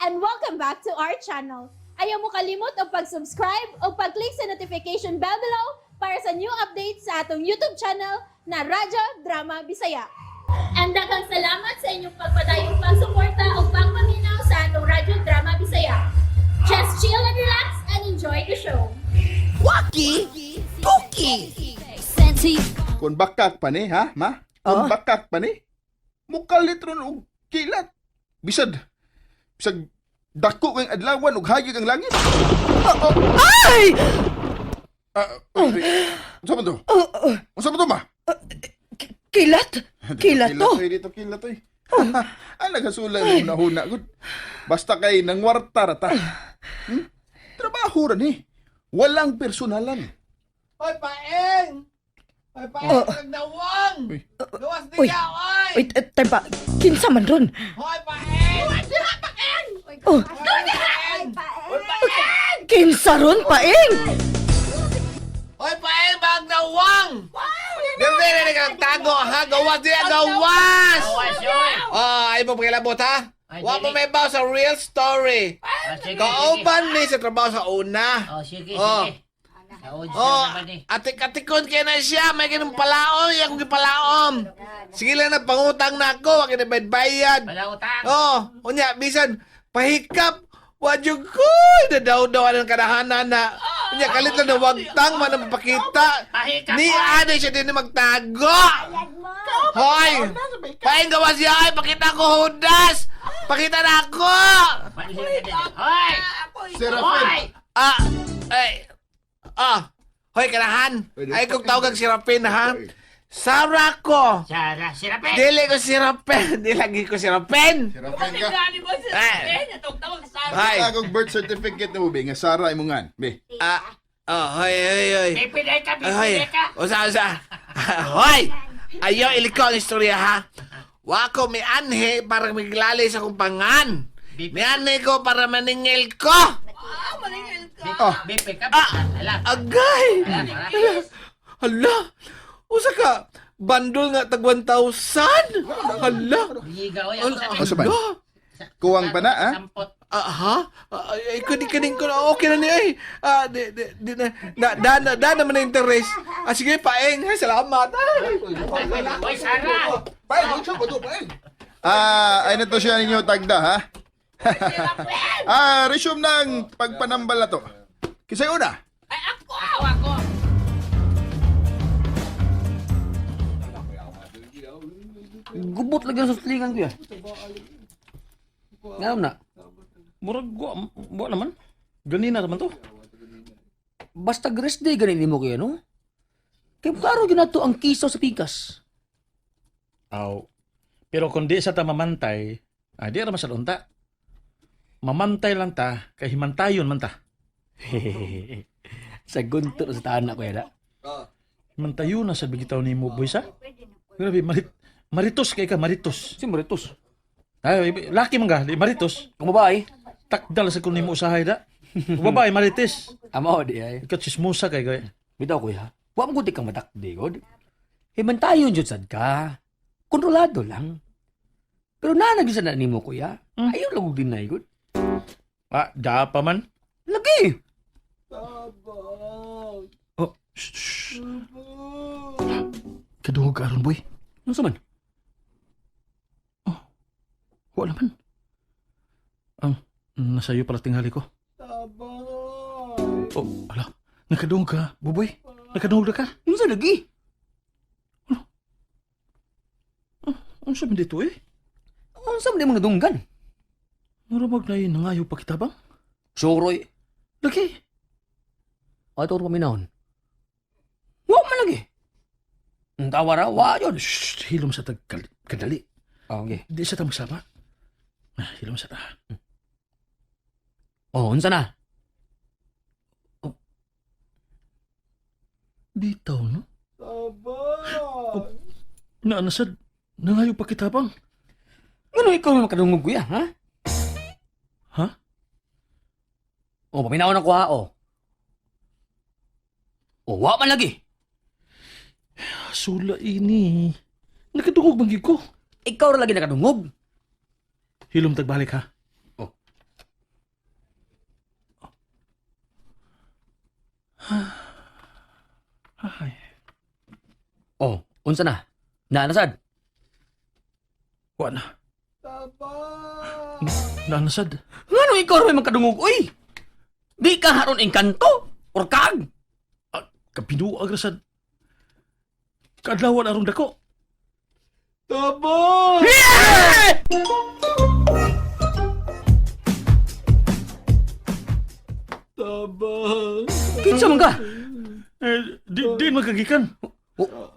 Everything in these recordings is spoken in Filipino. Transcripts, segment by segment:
and welcome back to our channel. Ayaw mo kalimot o pag-subscribe o pag-click sa notification bell below para sa new updates sa atong YouTube channel na Radyo Drama Bisaya. And daghang salamat sa inyong pagpadayong pagsuporta o pagpaminaw sa atong Radyo Drama Bisaya. Just chill and relax and enjoy the show. Waki! Tuki! Kung bakak pa ni, ha, ma? Kung bakak pa ni, mukalit ron og kilat. Bisag dako kang adlawan ug hayag ang langit. Ay! Unsa man to? Unsa man to, ma? Kilat? Kilat to? Kilat to. Ang nagasulan mo na huna. Basta kay nang warta rata. Trabaho rin eh. Walang personalan. Hoy, Paeng! Hoy, Paeng, nagdawang! Uy. Gawas Uy. niya, oy! Wait, tayo pa. Kinsa man ron? Hoy, Paeng! Oh, Paeng! Hoy, Paeng! kinsa ron, paeng? Hoy, Paeng, magdawang! Hindi na nagtago, ha? Gawas niya, gawas! Ay mo pakilabot, ha? Wa mo may baw sa real story. Kauban ni sa trabaho sa una. Sige, Oh. sige. Oh, atik-atikon kaya na siya, may ganun palaom, yung gipalaom. Sige lang na pangutang na ako, wag na bayad. Wala utang. Oh, unya bisan pahikap, wadyo ko, dadaw-daw ang kadahanan na. Unya kalit na wagtang man ang mapakita. Pahikap, Ni hoy. ano siya din na magtago. Hoy, paing gawas siya, ay pakita ko hudas. Pakita na ako. Hoy! Serafin. Hoy, kanahan. Pwede. Ay, kung tawag si Rapin, ha? Sara ko. Sara, sirapin! Dili ko si Rapin. Di lagi ko si Rapin. Serafin ka. Ay. Ay. Agog birth certificate mo, be. Nga Sara imungan. Be. Hoy. Pipinay ka, Hoy. pipinay ka! Usa. Hoy! Ayaw iliko ang istorya, ha? Wako may anhe para miglalay sa kumpangan. May anhe ko para maningil ko. Bipi ka, alam. Agay! Alam. Hala! Usa ka? Bandol nga tag 1,000? Hala! Higa, oy, ako sa Asa ba? Kuwang pa na, ha? Sampot. Ha? Ay, kaning ko na. Okay na niya, eh. Da naman na interest. Sige, paeng. Ay, salamat. Hoy, Sara! Paeng, unsa ba to, paeng? Ay na to siya ninyo tagda, ha? Resume ng pagpanambal na to. Kisay una. Ay, ako! Gubot lagi sa sulingan ko ya. Ngam na. Murag gua naman. Ganina naman to. Basta rest day ganin mo kaya no? Kaya klaro ginato ang kisaw sa pikas. Aw. Pero kung di sa ta mamantay, di ra masal unta. Mamantay lang ta, kay himantayon man ta. Sa gunto sa tahan ko ya. Himantayon na sa bigitaw ni mo, boy sa? Grabe, maritos kay ka, maritos. Si Maritos. Ay, laki man ka, di maritos. Kung babae, Takdal sa kunin mo usahay da. Kung babae, marites. amo di ay. Ikaw chismosa kay gaya. Bitaw ko ya. Wa mo gudi kang matakdi god. Himantayon jud sad ka. Kontrolado lang. Pero nanagisa na nimo kuya. Ayaw lang og dinay god. Da pa man. Lagi. Oh, shh. Kadungog aron, boy. Ano sa man? Wala man. Nasayo pala tingali ko. Oh, ala. Nakadungog ka, buboy. Nakadungog na ka. Ano sa lagi? Ano sabi dito eh? Ano sa mga dunggan? Maramag na yun, nangayo pa kita bang? Soroy. Lagi. Ato rin paminahon. Wa man lagi. Ang tawara, wa yun. Shh, hilom sa kadali. Okay. Di sa ta magsama. Hilom sa ta. Oh, unsa na? Bitaw, no? Nasad, nangayo pa kita bang? Ano ikaw yung makadungog kuya, ha? Ha? Oh, paminahon ako ha, oh. Oh, wa man lagi. Sula ini. Nakadungog bang ko? Ikaw ra lagi nakadungog. Hilom tagbalik ha. Ay. Oh, unsa na? Naanasad? Wa na. Nanasad. Ngano ikaw may magkadungog, uy? Di ka haron engkanto? Or kag? Kapinuag ra sad. Kadlawan arong dako. Tabo! Tabang. Kinsa man ka? Di magagikan.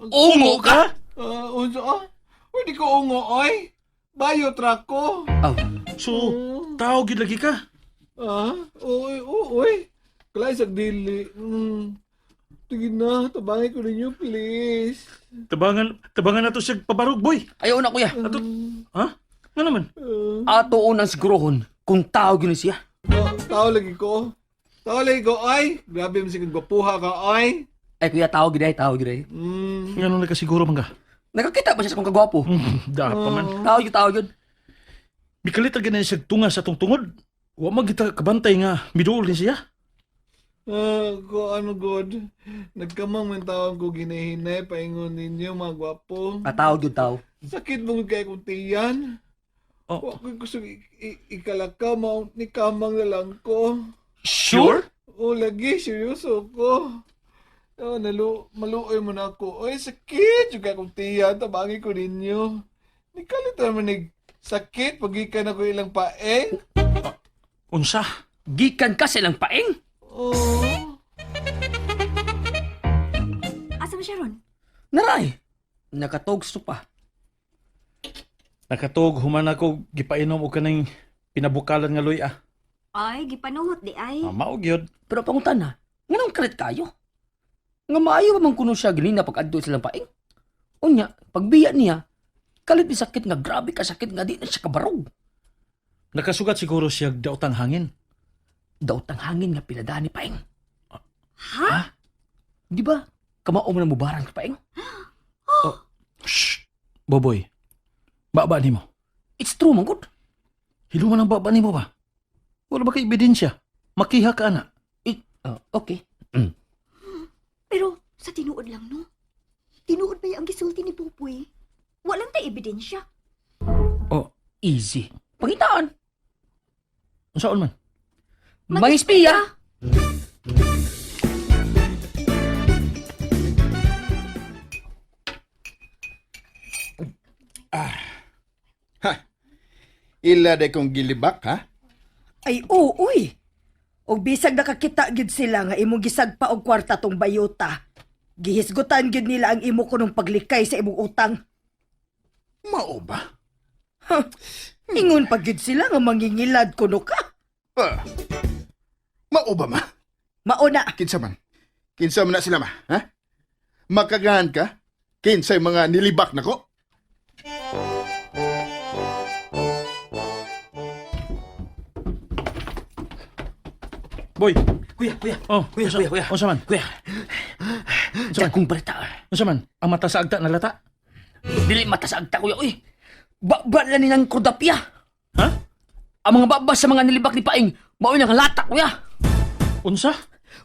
Ungo ka? Unsa ah? Hindi ko ungo, oy. Bayot ra ko. Aw, So, tao gid lagi ka. Ah, uy. Kalay sa dili. Tigid na, tabangin ko ninyo, please. Tabangan na to siya pabarog, boy. ayaw na kuya. Ato, ha? Nga naman. Ato unang sigurohon kung tao gyud siya. Tao lagi ko. Tao lagi ko, oy. Grabe mo sige gwapuha ka, oy. Ay kuya, tao gyud ay, tao gyud ay. Nga nung nakasiguro man ka. Nakakita ba siya sa kong kagwapo? Dapat pa man. Tao gyud. Mikalit na ganyan siya tunga sa tong tungod. Wa magita kabantay nga miduol ni siya. Ko ano god. Nagkamang man taon ko ginahinay, paingon ninyo, mga gwapo. Tao gyud tao. Sakit mo kay kong tiyan. Oh, Wa ko gusto ikalaka, ni kamang na lang ko. Sure? O lagi, seryoso ko. Maluoy mo na ako. Oy, sakit yung kakong tiyan, tabangin ko ninyo. Nikalit naman sakit, pagikan ako ilang paeng. unsa? Gikan ka sa ilang paeng? Oh. Asa mo siya ron? Naray. Nakatogso pa. Nakatog human ako gipainom og kanang pinabukalan nga luy ah. Ay, gipanuhot di ay. Mao gyud. Pero pangutan na, nganong kalit kayo? Nga maayo ba man kuno siya ganina pag adto silang paeng? Unya, pagbiya niya, kalit ni sakit nga grabe ka sakit nga di na siya kabarog. Nakasugat siguro siya daotang hangin. Daot ang hangin nga pinadaan ni paeng. Ha? Di ba? Kamao mo na mubarang ka paeng? Shh. Boboy. Baba nimo. It's true man good. Hiluman ang baba nimo ba? Wala ba kay ebidensya? Makiha ka ana. Okay. Pero sa tinuod lang, no? Tinuod ba yung gisulti ni Pupoy? Walang tayo ebidensya. Oh, Easy. Pangitaan. unsaon man? May espiya. Ila de kong gilibak, ha? Ay, uy. O bisag nakakita gid sila nga imong gisagpa og kwarta tong bayota. Gihisgutan gid nila ang imo kunong paglikay sa imong utang. Mao ba? Ingon pa gid sila nga mangingilad kuno ka. Mao ba, ma? Mauna. Kinsa man? Kinsa man na sila, ma? Ha? Makagahan ka? Kinsay mga nilibak na ko? Boy. Kuya. Oh, Kuya. unsa man? Kuya. Jakong balita. Unsa man? Ang mata sa agta nalata? Dili mata sa agta, kuya. Uy, baba na nilang kordapya. Ha? Ang mga babas sa mga nilibak ni Paing, mao na lata, kuya. Unsa?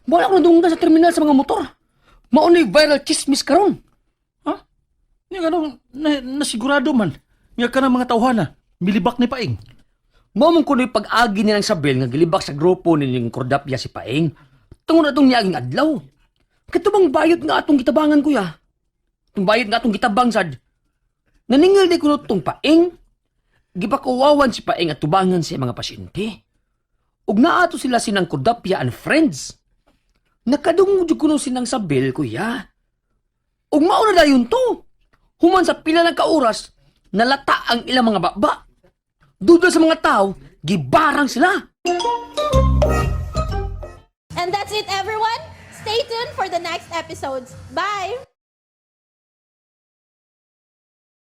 Wala ko nadunggan sa terminal sa mga motor. Mao na viral chismis karon. Ha? Nga ganun, nasigurado man. Nga ka ng mga tawhana. Milibak ni Paing. Mao man kuno'y pag-agi nilang Sabel nga gilibak sa grupo nilang kordapya si Paing. Tungod atong niaging adlaw. Katubang bayot nga atong gitabangan, kuya. Tung bayot nga atong gitabang sad. Naningil di kuno tong Paing. Gipakuwawan si Paing at tubangan sa mga pasyente. Ug naato sila sinang kordapya and friends. Nakadungog jud kuno sinang Sabel, kuya. Ug mao na dayon to. Human sa pila ng kauras, nalata ang ilang mga baba. Duda sa mga tao, gibarang sila. And that's it, everyone. Stay tuned for the next episodes. Bye!